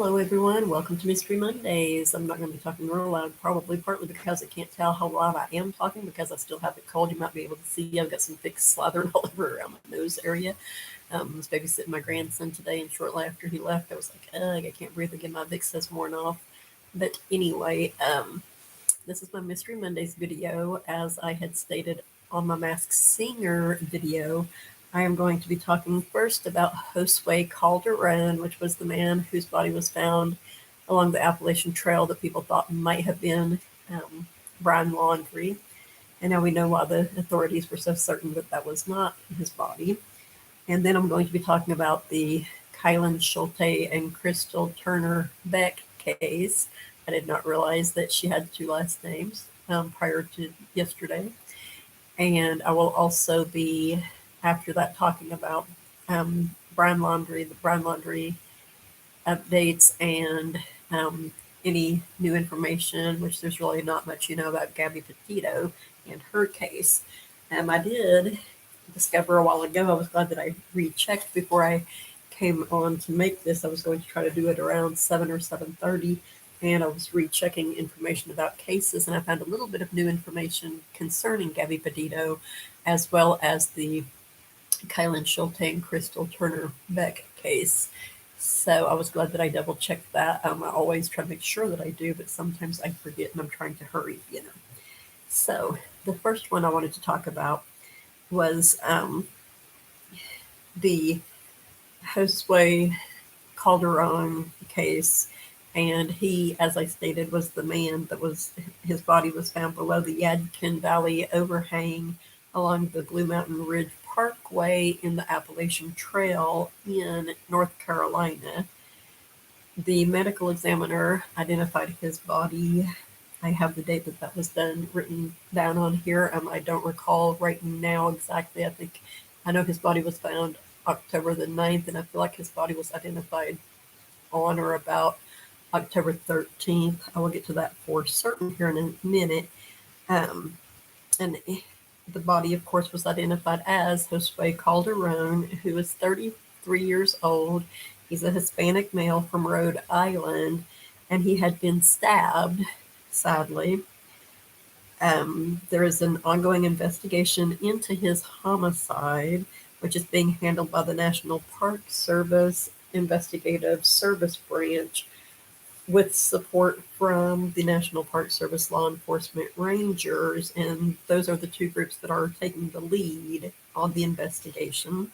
Hello everyone, welcome to Mystery Mondays. I'm not going to be talking real loud, probably partly because I can't tell how loud I am talking because I still have the cold. You might be able to see I've got some Vicks slathered all over around my nose area. I was babysitting my grandson today, and shortly after he left, I was like, ugh, I can't breathe again, my Vicks has worn off. But anyway, this is my Mystery Mondays video. As I had stated on my Masked Singer video, I am going to be talking first about Josue Calderon, which was the man whose body was found along the Appalachian Trail that people thought might have been Brian Laundrie. And now we know why the authorities were so certain that that was not his body. And then I'm going to be talking about the Kylen, Schulte, and Crystal Turner-Beck case. I did not realize that she had two last names prior to yesterday. And I will also be, after that, talking about Brian Laundrie, the Brian Laundrie updates, and any new information, which there's really not much, about Gabby Petito and her case. I did discover a while ago, I was glad that I rechecked before I came on to make this. I was going to try to do it around 7 or 7:30, and I was rechecking information about cases, and I found a little bit of new information concerning Gabby Petito, as well as the Kylen, Schulte, and Crystal Turner-Beck case. So I was glad that I double checked that. I always try to make sure that I do, but sometimes I forget and I'm trying to hurry, So the first one I wanted to talk about was the Josue Calderon case. And he, as I stated, was the man that his body was found below the Yadkin Valley overhang along the Blue Mountain Ridge Parkway in the Appalachian Trail in North Carolina. The medical examiner identified his body. I have the date that was done written down on here. I don't recall right now exactly. I know his body was found October the 9th, and I feel like his body was identified on or about October 13th. I will get to that for certain here in a minute. And the body, of course, was identified as Josue Calderon, who is 33 years old. He's a Hispanic male from Rhode Island, and he had been stabbed, sadly. There is an ongoing investigation into his homicide, which is being handled by the National Park Service Investigative Service Branch, with support from the National Park Service Law Enforcement Rangers, and those are the two groups that are taking the lead on the investigation.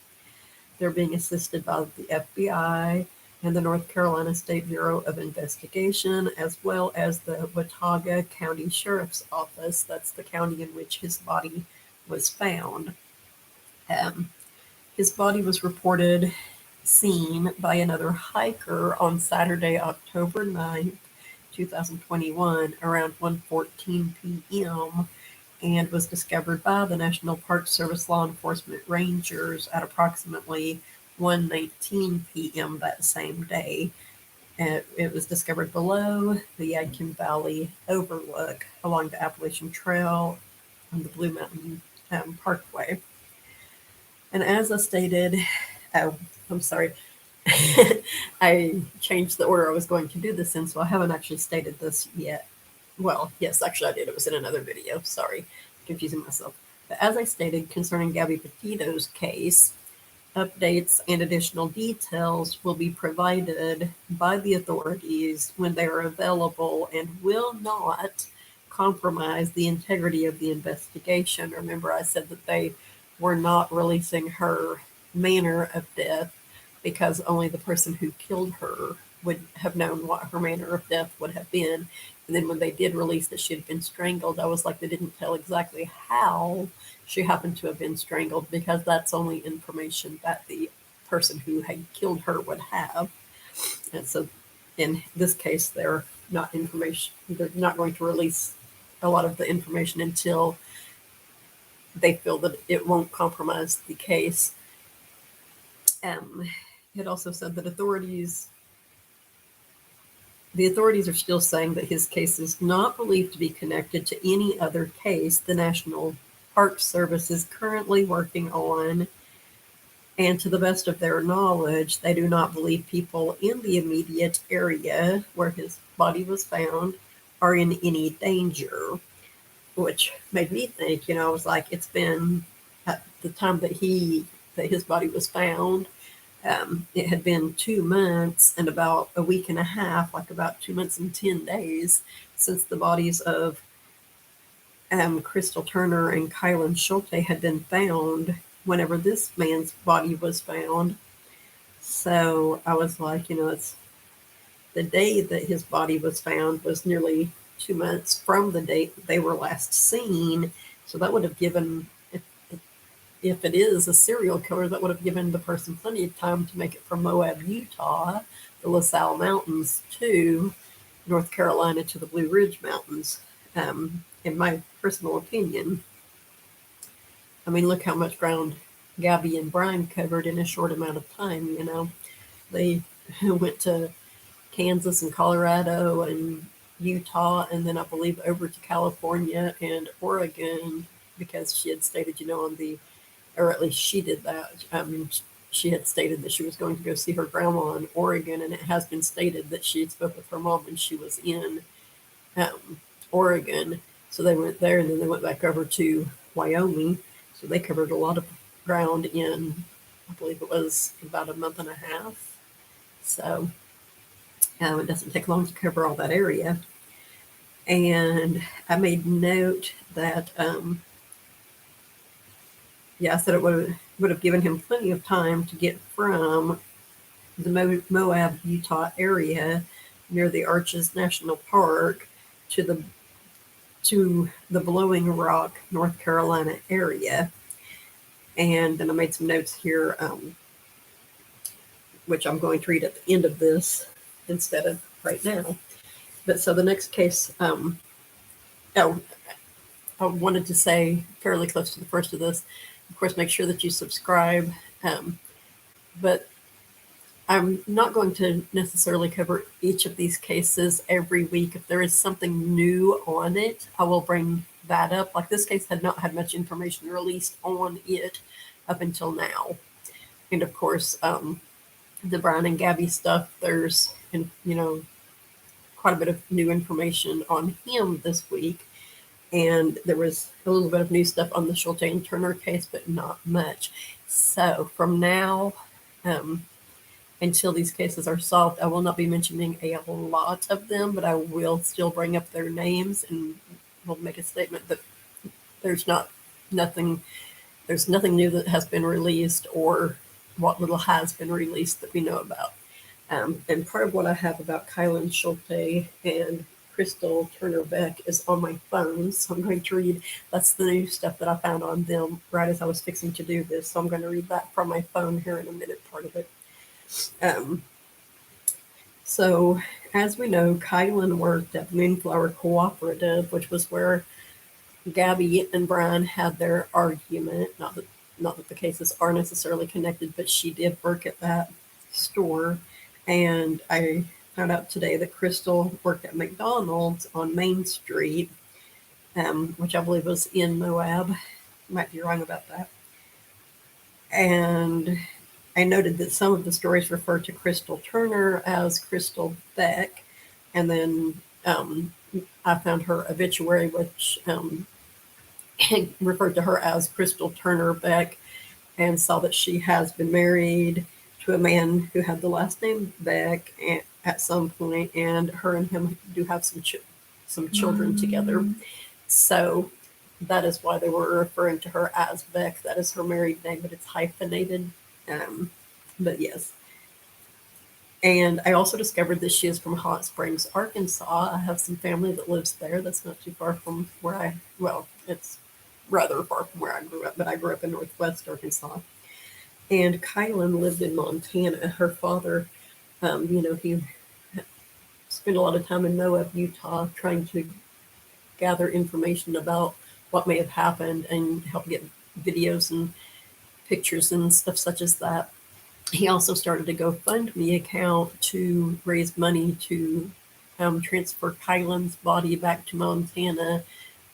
They're being assisted by the FBI and the North Carolina State Bureau of Investigation, as well as the Watauga County Sheriff's Office. That's the county in which his body was found. His body was reported seen by another hiker on Saturday, October 9th, 2021, around 1:14 p.m., and was discovered by the National Park Service Law Enforcement Rangers at approximately 1:19 p.m. that same day. It was discovered below the Yadkin Valley overlook along the Appalachian Trail on the Blue Mountain Parkway. And as I stated, I'm sorry, I changed the order I was going to do this in, so I haven't actually stated this yet. Well, yes, actually I did. It was in another video. Sorry, confusing myself. But as I stated concerning Gabby Petito's case, updates and additional details will be provided by the authorities when they are available and will not compromise the integrity of the investigation. Remember, I said that they were not releasing her manner of death because only the person who killed her would have known what her manner of death would have been. And then when they did release that she had been strangled, I was like, they didn't tell exactly how she happened to have been strangled, because that's only information that the person who had killed her would have. And so in this case, they're not going to release a lot of the information until they feel that it won't compromise the case. It also said that the authorities are still saying that his case is not believed to be connected to any other case the National Park Service is currently working on, And to the best of their knowledge, they do not believe people in the immediate area where his body was found are in any danger, which made me think, I was like, it's been at the time that his body was found, it had been 2 months and about a week and a half, like about 2 months and 10 days since the bodies of Crystal Turner and Kylen Schulte had been found whenever this man's body was found. So I was like, it's the day that his body was found was nearly 2 months from the date that they were last seen. So that would have given, if it is a serial killer, that would have given the person plenty of time to make it from Moab, Utah, the LaSalle Mountains, to North Carolina to the Blue Ridge Mountains, in my personal opinion. I mean, look how much ground Gabby and Brian covered in a short amount of time, They went to Kansas and Colorado and Utah, and then I believe over to California and Oregon, because she had stated, or at least she did that. She had stated that she was going to go see her grandma in Oregon, and it has been stated that she had spoke with her mom when she was in Oregon. So they went there, and then they went back over to Wyoming. So they covered a lot of ground in, I believe it was about a month and a half. So it doesn't take long to cover all that area. And I made note that, I said it would have given him plenty of time to get from the Moab, Utah area near the Arches National Park to the Blowing Rock, North Carolina area. And then I made some notes here, which I'm going to read at the end of this instead of right now. But so the next case, I wanted to say fairly close to the first of this, of course, make sure that you subscribe. But I'm not going to necessarily cover each of these cases every week. If there is something new on it, I will bring that up. Like this case had not had much information released on it up until now. And of course, the Brian and Gabby stuff, there's, quite a bit of new information on him this week. And there was a little bit of new stuff on the Schulte and Turner case, but not much. So from now until these cases are solved, I will not be mentioning a lot of them, but I will still bring up their names and will make a statement that there's nothing new that has been released, or what little has been released that we know about. And part of what I have about Kylen Schulte and Crystal Turner-Beck is on my phone, so I'm going to read. That's the new stuff that I found on them right as I was fixing to do this, so I'm going to read that from my phone here in a minute, part of it. So, as we know, Kylen worked at Moonflower Cooperative, which was where Gabby and Brian had their argument. Not that the cases are necessarily connected, but she did work at that store. And I found out today that Crystal worked at McDonald's on Main Street, which I believe was in Moab. Might be wrong about that. And I noted that some of the stories refer to Crystal Turner as Crystal Beck, and then I found her obituary, which referred to her as Crystal Turner-Beck, and saw that she has been married to a man who had the last name Beck at some point, and her and him do have some children together. So that is why they were referring to her as Beck. That is her married name, but it's hyphenated. But yes. And I also discovered that she is from Hot Springs, Arkansas. I have some family that lives there. That's not too far from where it's rather far from where I grew up, but I grew up in Northwest Arkansas. And Kylen lived in Montana. Her father, he spent a lot of time in Moab, Utah, trying to gather information about what may have happened and help get videos and pictures and stuff such as that. He also started a GoFundMe account to raise money to transfer Kylen's body back to Montana,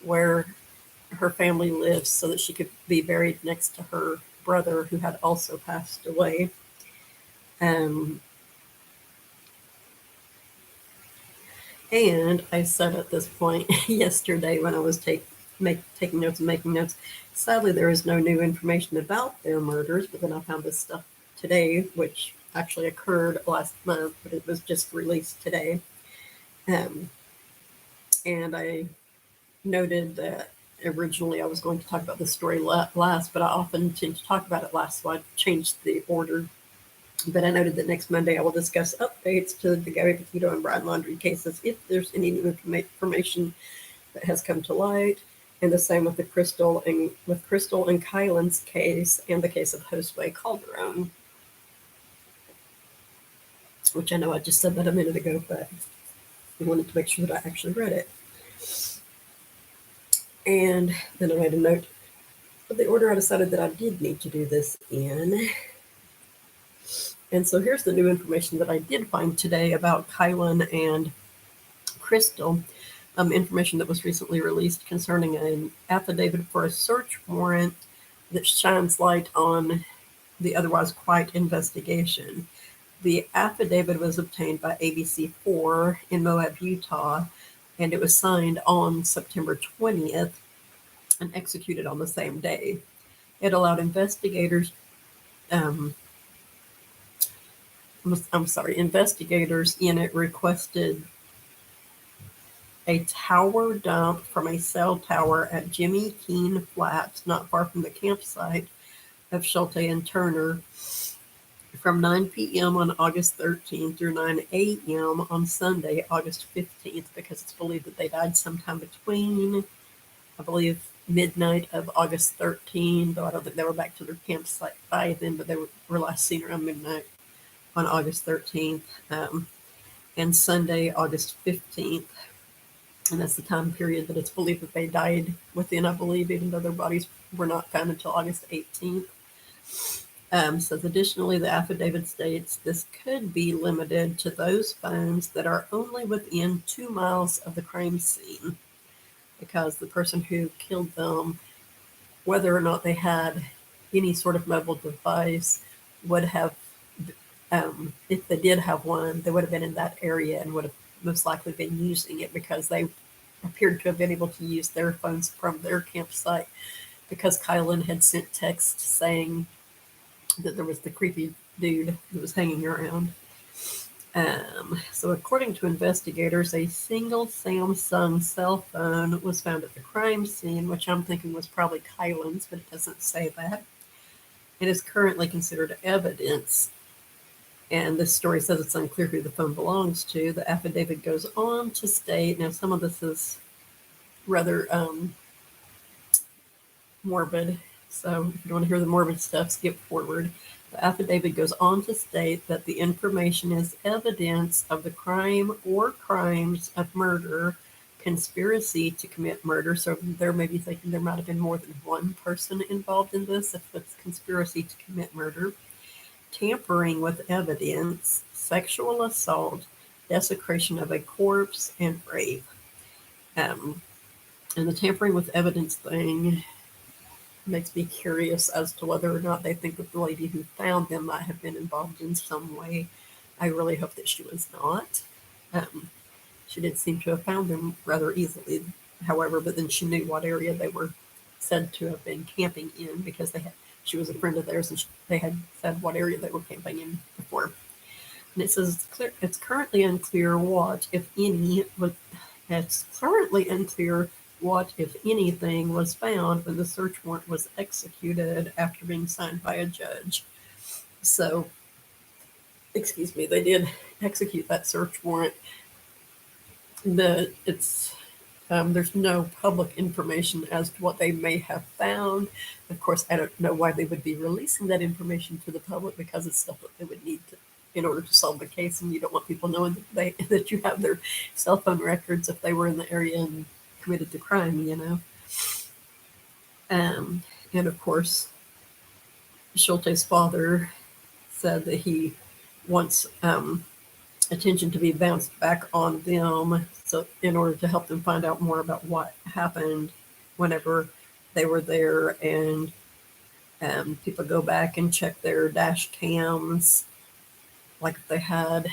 where her family lives, so that she could be buried next to her brother, who had also passed away. And I said at this point yesterday when I was taking notes and making notes, sadly there is no new information about their murders, but then I found this stuff today, which actually occurred last month, but it was just released today. And I noted that originally I was going to talk about the story last, but I often tend to talk about it last, so I changed the order. But I noted that next Monday I will discuss updates to the Gabby, Petito, and Brad Laundrie cases if there's any new information that has come to light, and the same with Crystal and Kylen's case and the case of Josue Calderon, which I know I just said that a minute ago, but I wanted to make sure that I actually read it. And then I made a note of the order I decided that I did need to do this in. And so here's the new information that I did find today about Kylen and Crystal. Information that was recently released concerning an affidavit for a search warrant that shines light on the otherwise quiet investigation. The affidavit was obtained by ABC4 in Moab, Utah, and it was signed on September 20th and executed on the same day. It allowed investigators investigators in it requested a tower dump from a cell tower at Jimmy Keene Flats, not far from the campsite of Schulte and Turner, from 9 p.m. on August 13th through 9 a.m. on Sunday, August 15th, because it's believed that they died sometime between, I believe, midnight of August 13th, though I don't think they were back to their campsite by then, but they were last seen around midnight on August 13th, and Sunday, August 15th. And that's the time period that it's believed that they died within, I believe, even though their bodies were not found until August 18th. Says additionally, the affidavit states this could be limited to those phones that are only within 2 miles of the crime scene, because the person who killed them, whether or not they had any sort of mobile device, would have, if they did have one, they would have been in that area and would have most likely been using it, because they appeared to have been able to use their phones from their campsite, because Kylen had sent text saying that there was the creepy dude that was hanging around. So according to investigators, a single Samsung cell phone was found at the crime scene, which I'm thinking was probably Kylen's, but it doesn't say that. It is currently considered evidence, and this story says it's unclear who the phone belongs to. The affidavit goes on to state, now some of this is rather morbid, so if you don't want to hear the morbid stuff, skip forward. The affidavit goes on to state that the information is evidence of the crime or crimes of murder, conspiracy to commit murder. So there may be thinking there might have been more than one person involved in this if it's conspiracy to commit murder, tampering with evidence, sexual assault, desecration of a corpse, and rape. And the tampering with evidence thing makes me curious as to whether or not they think that the lady who found them might have been involved in some way. I really hope that she was not. She did seem to have found them rather easily, however, but then she knew what area they were said to have been camping in, because she was a friend of theirs, and they had said what area they were camping in before. And it says it's currently unclear what, if anything was found when the search warrant was executed after being signed by a judge. So, excuse me, they did execute that search warrant. There's no public information as to what they may have found. Of course, I don't know why they would be releasing that information to the public, because it's stuff that they would need to, in order to solve the case, and you don't want people knowing that you have their cell phone records if they were in the area and committed the crime, you know. And of course, Schulte's father said that he wants attention to be bounced back on them, so in order to help them find out more about what happened whenever they were there, and People go back and check their dash cams, like if they had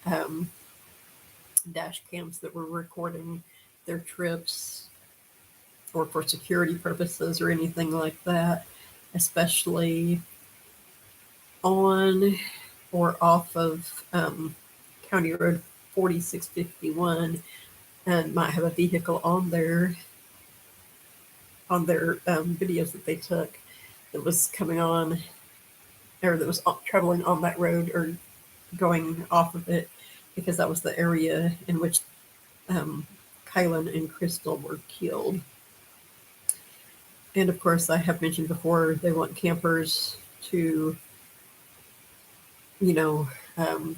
um, dash cams that were recording their trips or for security purposes or anything like that, especially on or off of County Road 4651, and might have a vehicle on their videos that they took that was coming on or that was traveling on that road or going off of it, because that was the area in which Kylen and Crystal were killed. And of course, I have mentioned before, they want campers to, you know, um,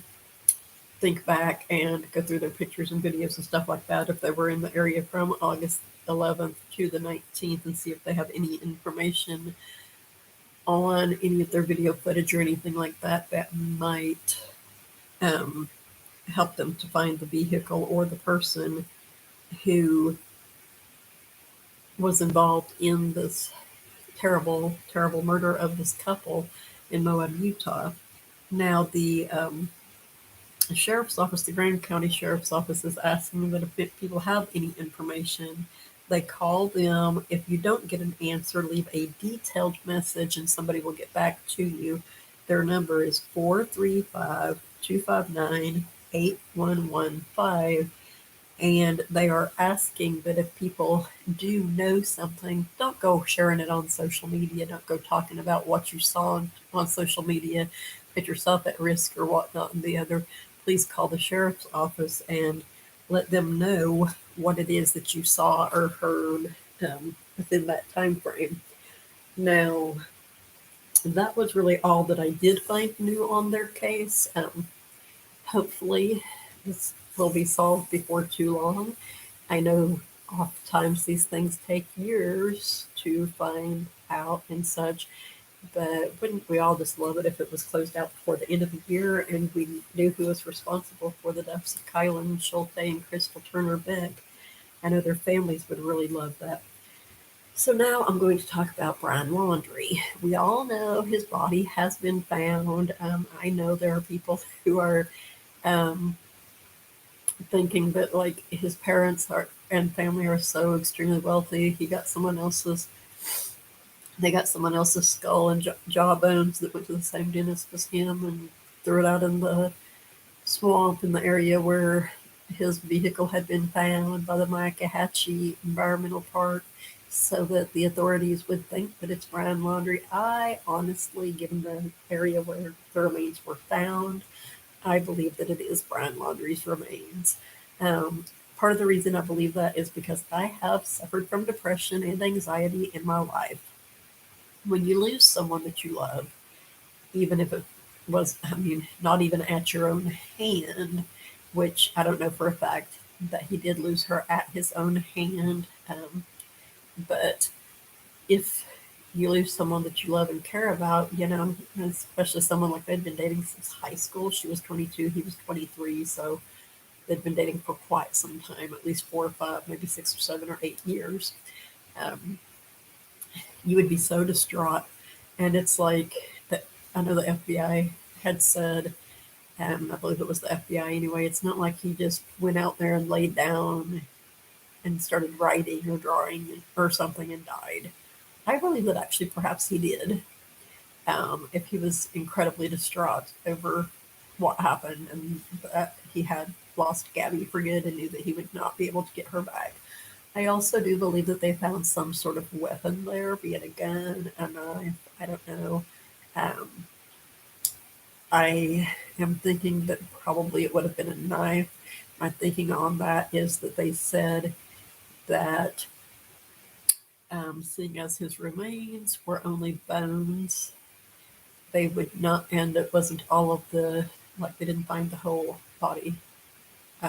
think back and go through their pictures and videos and stuff like that if they were in the area from August 11th to the 19th, and see if they have any information on any of their video footage or anything like that that might um, help them to find the vehicle or the person who was involved in this terrible, terrible murder of this couple in Moab, Utah. Now, the sheriff's office, the Grand County Sheriff's Office, is asking that if people have any information, they call them. If you don't get an answer, leave a detailed message and somebody will get back to you. Their number is 435-259-8115. And they are asking that if people do know something, don't go sharing it on social media. Don't go talking about what you saw on social media, put yourself at risk or whatnot and the other. Please call the sheriff's office and let them know what it is that you saw or heard within that time frame. Now, that was really all that I did find new on their case. Hopefully, this will be solved before too long. I know oftentimes these things take years to find out and such, but wouldn't we all just love it if it was closed out before the end of the year and we knew who was responsible for the deaths of Kylen, Schulte, and Crystal Turner-Beck? I know their families would really love that. So now I'm going to talk about Brian Laundrie. We all know his body has been found. I know there are people who are um, thinking that like his parents are and family are so extremely wealthy. They got someone else's skull and jaw bones that went to the same dentist as him and threw it out in the swamp in the area where his vehicle had been found by the Myakkahatchee Environmental Park, so that the authorities would think that it's Brian Laundrie. I honestly, given the area where the remains were found, I believe that it is Brian Laundrie's remains. Um, Part of the reason I believe that is because I have suffered from depression and anxiety in my life. When you lose someone that you love, even if it was, I mean, not even at your own hand, which I don't know for a fact that he did lose her at his own hand, but if you lose someone that you love and care about, especially someone like they'd been dating since high school. She was 22, he was 23, so they'd been dating for quite some time, at least 4 or 5, maybe 6 or 7 or 8 years. Um, you would be so distraught. And it's like that. I know the FBI had said, I believe it was the FBI anyway, it's not like he just went out there and laid down and started writing or drawing or something and died. I believe that actually perhaps he did. If he was incredibly distraught over what happened and that he had lost Gabby for good and knew that he would not be able to get her back. I also do believe that they found some sort of weapon there, be it a gun, a knife, I don't know. Um, I am thinking that probably it would have been a knife. My thinking on that is that they said that seeing as his remains were only bones, they would not, and it wasn't all of the, like they didn't find the whole body,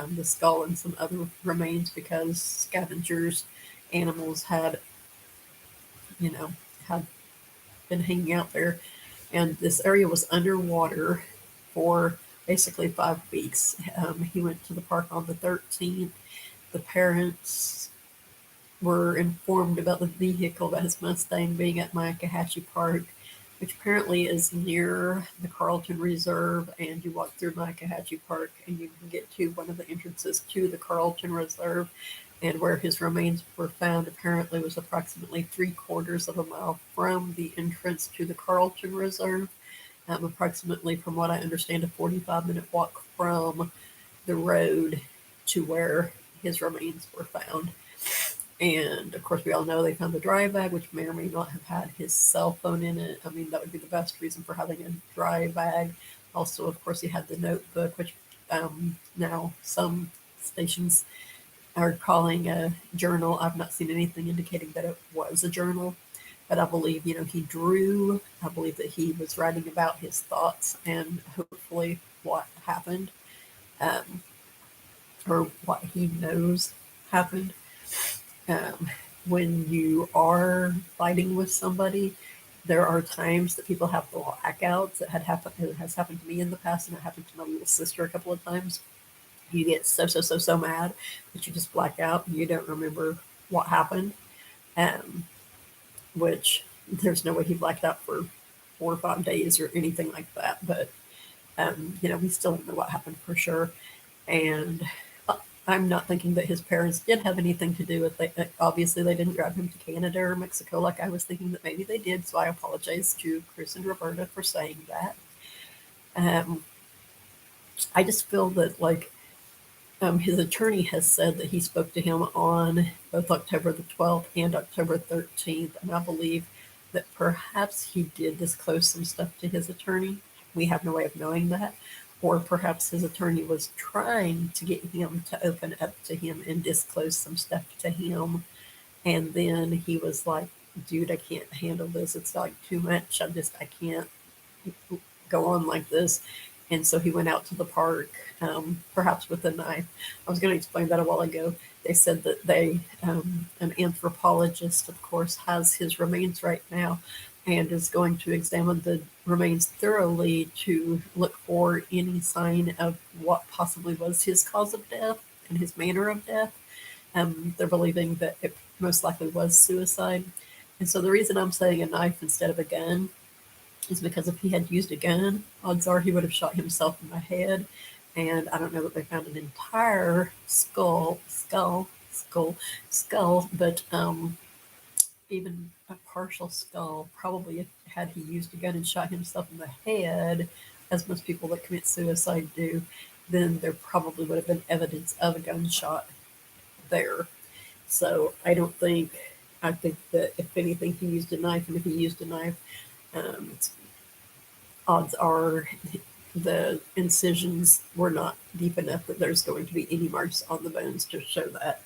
the skull and some other remains, because scavengers, animals had, you know, had been hanging out there. And this area was underwater for basically 5 weeks. He went to the park on the 13th. The parents were informed about the vehicle, about his Mustang being at Myakkahatchee Park. which apparently is near the Carlton Reserve, and you walk through Myakkahatchee Park and you can get to one of the entrances to the Carlton Reserve. And where his remains were found apparently was approximately 3/4 of a mile from the entrance to the Carlton Reserve. Approximately, from what I understand, a 45-minute walk from the road to where his remains were found. And of course, we all know they found the dry bag, which may or may not have had his cell phone in it. I mean, that would be the best reason for having a dry bag. Also, of course, he had the notebook, which now some stations are calling a journal. I've not seen anything indicating that it was a journal, but I believe, he drew. I believe that he was writing about his thoughts and hopefully what happened, um, or what he knows happened. Um, when you are fighting with somebody, there are times that people have blackouts. It has happened to me in the past, and it happened to my little sister a couple of times. You get so mad that you just black out and you don't remember what happened. Um, which there's no way he blacked out for 4 or 5 days or anything like that. But we still don't know what happened for sure. And I'm not thinking that his parents did have anything to do with it. Obviously, they didn't drive him to Canada or Mexico like I was thinking that maybe they did. So I apologize to Chris and Roberta for saying that. I just feel that, like, his attorney has said that he spoke to him on both October the 12th and October 13th, and I believe that perhaps he did disclose some stuff to his attorney. We have no way of knowing that. Or perhaps his attorney was trying to get him to open up to him and disclose some stuff to him. And then he was like, dude, I can't handle this. It's like too much. I can't go on like this. And so he went out to the park, perhaps with a knife. I was going to explain that a while ago. They said that an anthropologist, of course, has his remains right now and is going to examine the remains thoroughly to look for any sign of what possibly was his cause of death and his manner of death. They're believing that it most likely was suicide. And so the reason I'm saying a knife instead of a gun is because if he had used a gun, odds are he would have shot himself in the head. And I don't know that they found an entire skull, but even a partial skull, probably had he used a gun and shot himself in the head, as most people that commit suicide do, then there probably would have been evidence of a gunshot there. So I think that if anything, he used a knife, and if he used a knife, odds are the incisions were not deep enough that there's going to be any marks on the bones to show that.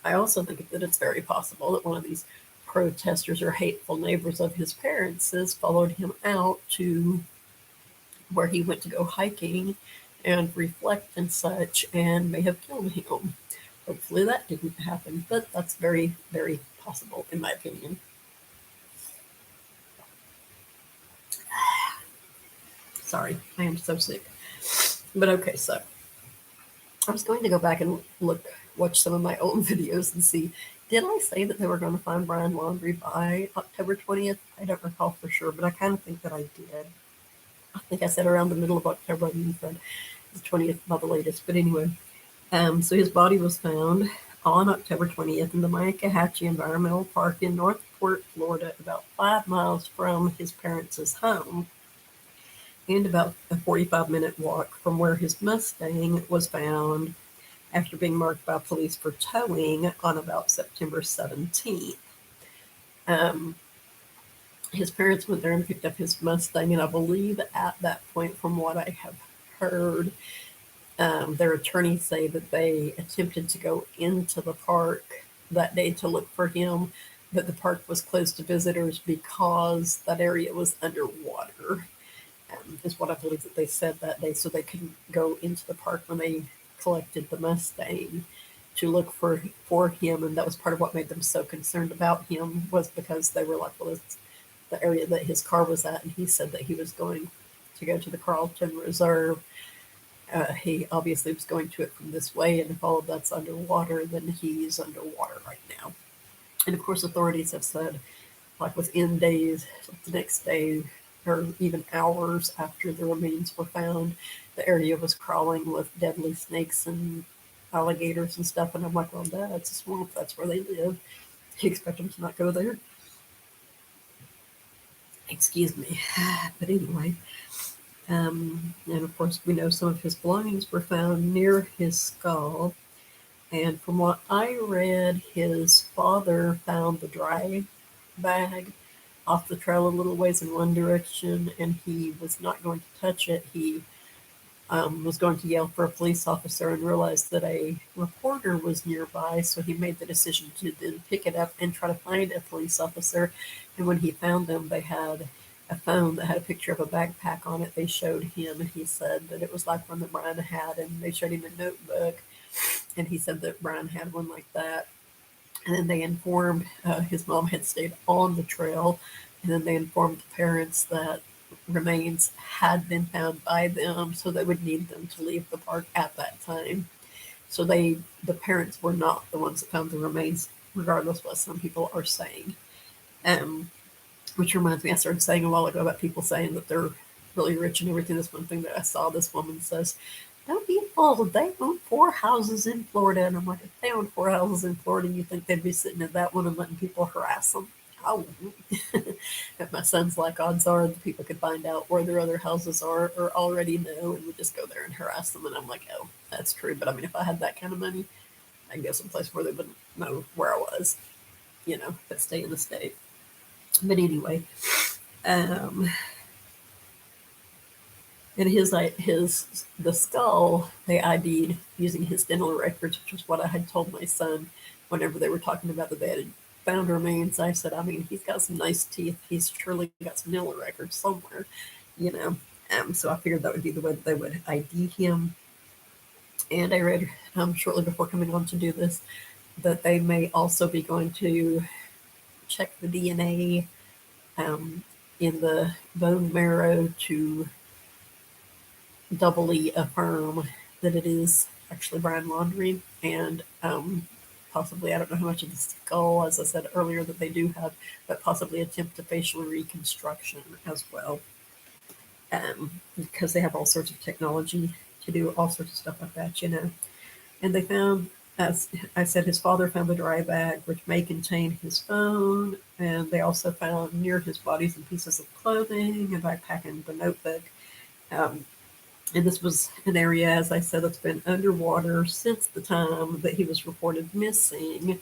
I also think that it's very possible that one of these protesters or hateful neighbors of his parents has followed him out to where he went to go hiking and reflect and such, and may have killed him. Hopefully that didn't happen, but that's very, very possible in my opinion. Sorry, I am so sick. But okay, so I was going to go back and watch some of my old videos and see, did I say that they were going to find Brian Laundrie by October 20th? I don't recall for sure, but I kind of think that I did. I think I said around the middle of October, and said the 20th by the latest. But anyway, so his body was found on October 20th in the Myakkahatchee Environmental Park in Northport, Florida, about 5 miles from his parents' home, and about a 45-minute walk from where his Mustang was found after being marked by police for towing on about September 17th. His parents went there and picked up his Mustang, and I believe at that point, from what I have heard, their attorneys say that they attempted to go into the park that day to look for him, but the park was closed to visitors because that area was underwater, is what I believe that they said that day, so they couldn't go into the park when they collected the Mustang to look for him. And that was part of what made them so concerned about him, was because they were like, well, it's the area that his car was at, and he said that he was going to go to the Carlton Reserve. He obviously was going to it from this way, and if all of that's underwater, then he's underwater right now. And of course, authorities have said like within days, the next day, or even hours after the remains were found, the area was crawling with deadly snakes and alligators and stuff. And I'm like, well, that's a swamp. That's where they live. You expect them to not go there? Excuse me. But anyway, and of course, we know some of his belongings were found near his skull. And from what I read, his father found the dry bag off the trail a little ways in one direction, and he was not going to touch it. He was going to yell for a police officer and realized that a reporter was nearby, so he made the decision to then pick it up and try to find a police officer. And when he found them, they had a phone that had a picture of a backpack on it. They showed him, and he said that it was like one that Brian had, and they showed him a notebook, and he said that Brian had one like that. And then they informed his mom had stayed on the trail, and then they informed the parents that remains had been found by them, so they would need them to leave the park at that time. So the parents were not the ones that found the remains, regardless of what some people are saying. Um, which reminds me, I started saying a while ago about people saying that they're really rich and everything. This one thing that I saw, this woman says, "Don't be fooled. They own 4 houses in Florida." And I'm like, if they own 4 houses in Florida, you think they'd be sitting at that one and letting people harass them? I wouldn't. If my son's like, odds are the people could find out where their other houses are or already know and would just go there and harass them. And I'm like, oh, that's true. But I mean, if I had that kind of money, I'd go someplace where they wouldn't know where I was, but stay in the state. But anyway, um, and the skull they ID'd using his dental records, which was what I had told my son whenever they were talking about that they had found remains. I said, I mean, he's got some nice teeth. He's surely got some dental records somewhere, you know. So I figured that would be the way that they would ID him. And I read shortly before coming on to do this that they may also be going to check the DNA in the bone marrow to doubly affirm that it is actually Brian Laundrie, and possibly, I don't know how much of the skull, as I said earlier, that they do have, but possibly attempt a facial reconstruction as well, because they have all sorts of technology to do all sorts of stuff like that. And they found, as I said, his father found the dry bag, which may contain his phone, and they also found near his body some pieces of clothing, a backpack, and the notebook. And this was an area, as I said, that's been underwater since the time that he was reported missing,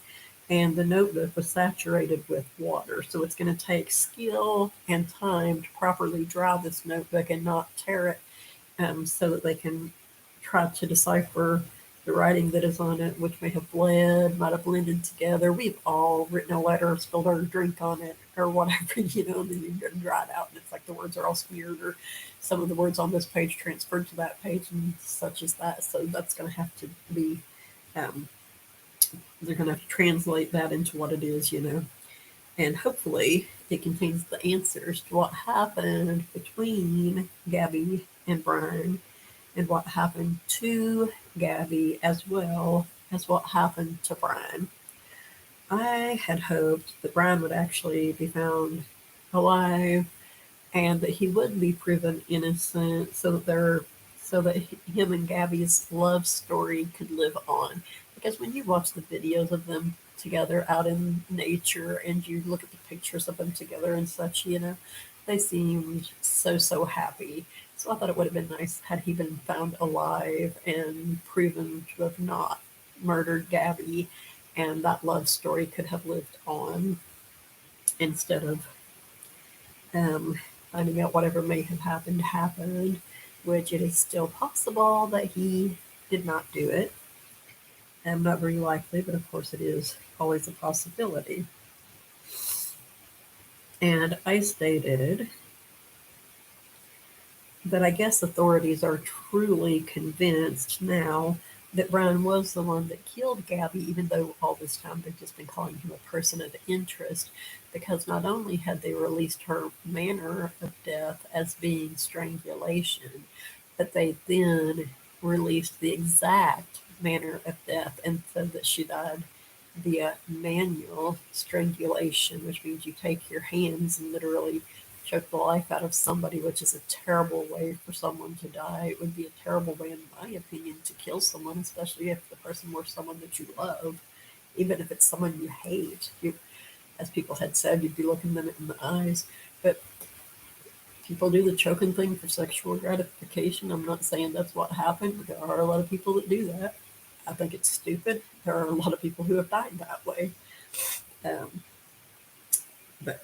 and the notebook was saturated with water. So it's going to take skill and time to properly dry this notebook and not tear it, so that they can try to decipher the writing that is on it, which may have bled, might have blended together. We've all written a letter, spilled our drink on it, or whatever, and then you get dried out, and it's like the words are all smeared, or some of the words on this page transferred to that page, and such as that. So that's going to have to be, they're going to have to translate that into what it is, and hopefully it contains the answers to what happened between Gabby and Brian, and what happened to Gabby, as well as what happened to Brian. I had hoped that Brian would actually be found alive and that he would be proven innocent, so that him and Gabby's love story could live on. Because when you watch the videos of them together out in nature and you look at the pictures of them together and such, they seemed so happy. So I thought it would have been nice had he been found alive and proven to have not murdered Gabby, and that love story could have lived on instead of finding out whatever may have happened, which it is still possible that he did not do it. Not very likely, but of course it is always a possibility. And I stated that I guess authorities are truly convinced now that Brian was the one that killed Gabby, even though all this time they've just been calling him a person of interest, because not only had they released her manner of death as being strangulation, but they then released the exact manner of death and said that she died via manual strangulation, which means you take your hands and literally choke the life out of somebody, which is a terrible way for someone to die. It would be a terrible way, in my opinion, to kill someone, especially if the person were someone that you love, even if it's someone you hate. You, as people had said, you'd be looking them in the eyes. But people do the choking thing for sexual gratification. I'm not saying that's what happened, but there are a lot of people that do that. I think it's stupid. There are a lot of people who have died that way. Um, but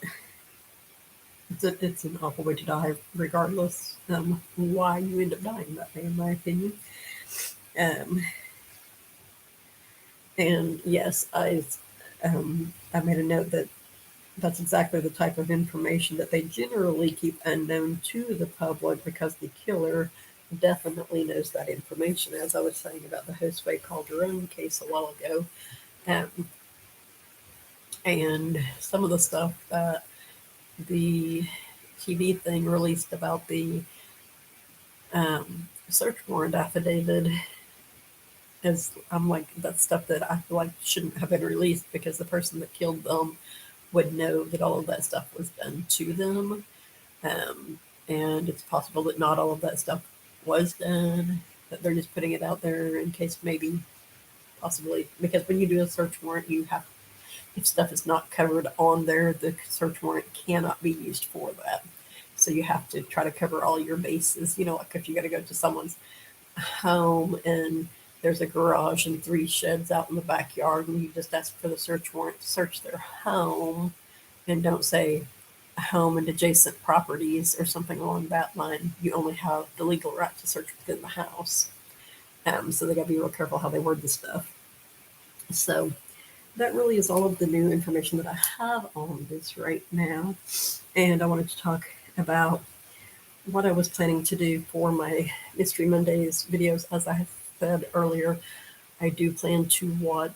it's an awful way to die, regardless why you end up dying that way, in my opinion. Um, and yes, I made a note that that's exactly the type of information that they generally keep unknown to the public, because the killer definitely knows that information, as I was saying about the Josue Calderon case a while ago. Um, and some of the stuff that the TV thing released about the search warrant affidavit is, I'm like, that's stuff that I feel like shouldn't have been released, because the person that killed them would know that all of that stuff was done to them. And it's possible that not all of that stuff was done, that they're just putting it out there in case maybe, possibly, because when you do a search warrant, you have, if stuff is not covered on there, the search warrant cannot be used for that. So you have to try to cover all your bases. You know, like if you got to go to someone's home and there's a garage and 3 sheds out in the backyard, and you just ask for the search warrant to search their home, and don't say home and adjacent properties or something along that line. You only have the legal right to search within the house. So they got to be real careful how they word the stuff. So that really is all of the new information that I have on this right now. And I wanted to talk about what I was planning to do for my Mystery Mondays videos. As I said earlier, I do plan to watch.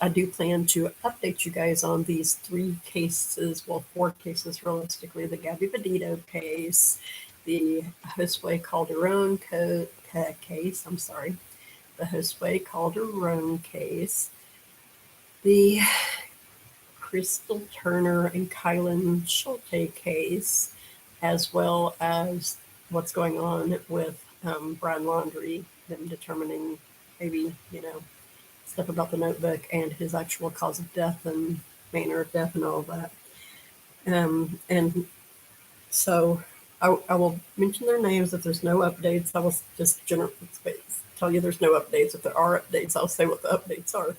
I do plan to update you guys on these 3 cases, well, 4 cases realistically: the Gabby Petito case, the Josue Calderon case, the Josue Calderon case, the Crystal Turner and Kylen Schulte case, as well as what's going on with Brian Laundrie, them determining maybe, stuff about the notebook and his actual cause of death and manner of death and all of that. And so I will mention their names if there's no updates. I will just tell you there's no updates. If there are updates, I'll say what the updates are.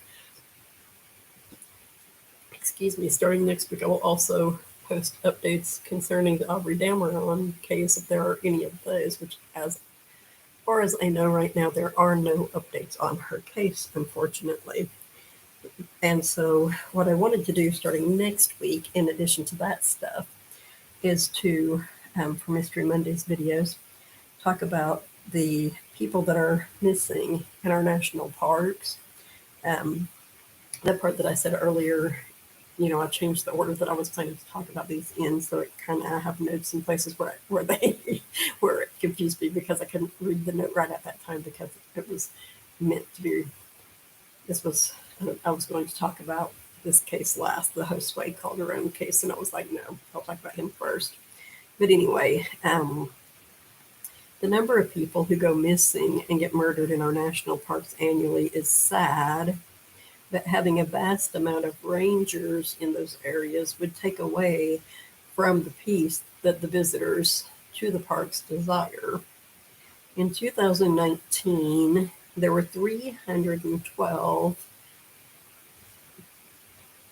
Excuse me. Starting next week, I will also post updates concerning the Aubrey Dameron case, if there are any of those, which, as far as I know right now, there are no updates on her case, unfortunately. And so what I wanted to do starting next week, in addition to that stuff, is to, for Mystery Mondays videos, talk about the people that are missing in our national parks. That part that I said earlier, I changed the order that I was planning to talk about these in, so it kind of, I have notes in places where it confused me, because I couldn't read the note right at that time, because it was meant to be. I was going to talk about this case last, the Josue Calderon case, and I was like, no, I'll talk about him first. But anyway, the number of people who go missing and get murdered in our national parks annually is sad. That having a vast amount of rangers in those areas would take away from the peace that the visitors to the parks desire. In 2019, there were 312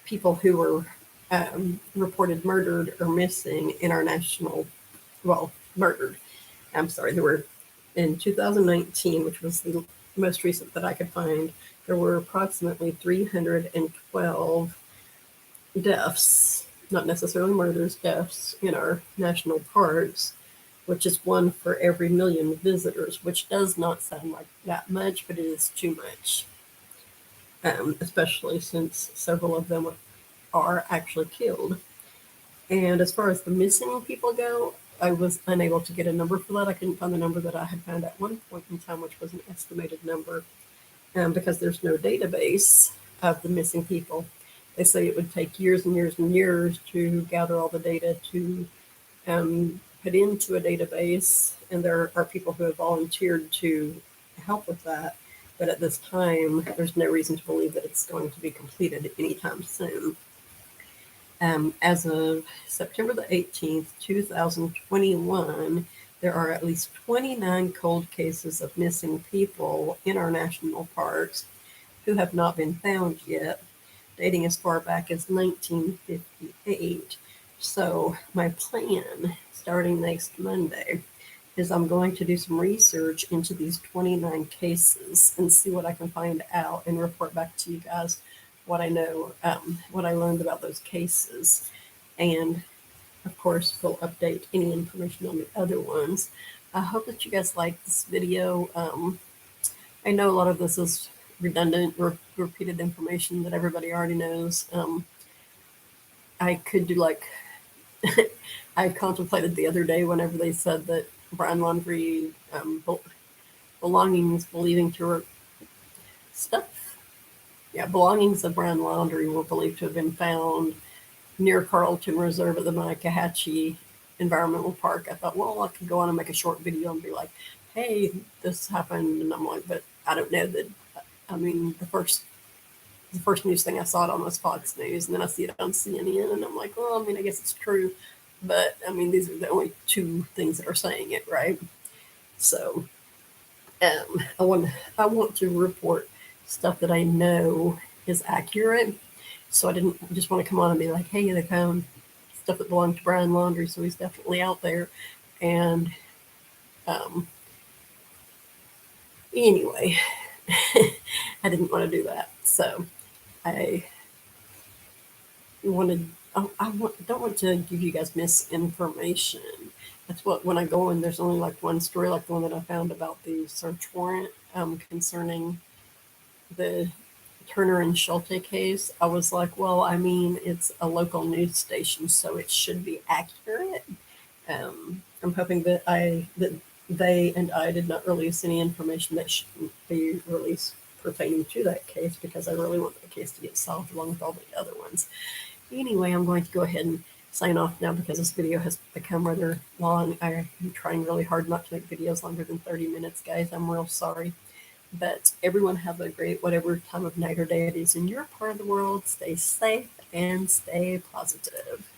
people who were reported murdered or missing in our murdered. I'm sorry, there were, in 2019, which was the most recent that I could find, there were approximately 312 deaths, not necessarily murders, deaths in our national parks, which is 1 for every million visitors, which does not sound like that much, but it is too much, especially since several of them are actually killed. And as far as the missing people go, I was unable to get a number for that. I couldn't find the number that I had found at one point in time, which was an estimated number, because there's no database of the missing people. They say it would take years and years and years to gather all the data to put into a database, and there are people who have volunteered to help with that. But at this time, there's no reason to believe that it's going to be completed anytime soon. As of September the 18th, 2021, there are at least 29 cold cases of missing people in our national parks who have not been found yet, dating as far back as 1958. So my plan, starting next Monday, is I'm going to do some research into these 29 cases and see what I can find out and report back to you guys what I know, what I learned about those cases. And of course, we'll update any information on the other ones. I hope that you guys like this video. I know a lot of this is redundant, repeated information that everybody already knows. I could do like, I contemplated the other day whenever they said that Brian Laundrie belongings believing to stuff. Yeah, belongings of Brian Laundrie were believed to have been found near Carlton Reserve at the Myakkahatchee Environmental Park. I thought, well, I could go on and make a short video and be like, hey, this happened. And I'm like, but I don't know that. I mean, the first news thing I saw it on was Fox News, and then I see it on CNN, and I'm like, well, I mean, I guess it's true. But I mean, these are the only two things that are saying it, right? So I want to report stuff that I know is accurate. So I didn't just want to come on and be like, hey, they found stuff that belonged to Brian Laundrie, so he's definitely out there. And anyway, I didn't want to do that. So I don't want to give you guys misinformation. That's what, when I go and there's only like one story, like the one that I found about the search warrant concerning the Turner and Schulte case, I was like, well, I mean, it's a local news station, so it should be accurate. I'm hoping that they and I did not release any information that shouldn't be released pertaining to that case, because I really want the case to get solved along with all the other ones. Anyway, I'm going to go ahead and sign off now because this video has become rather long. I'm trying really hard not to make videos longer than 30 minutes, guys. I'm real sorry. But everyone have a great whatever time of night or day it is in your part of the world. Stay safe and stay positive.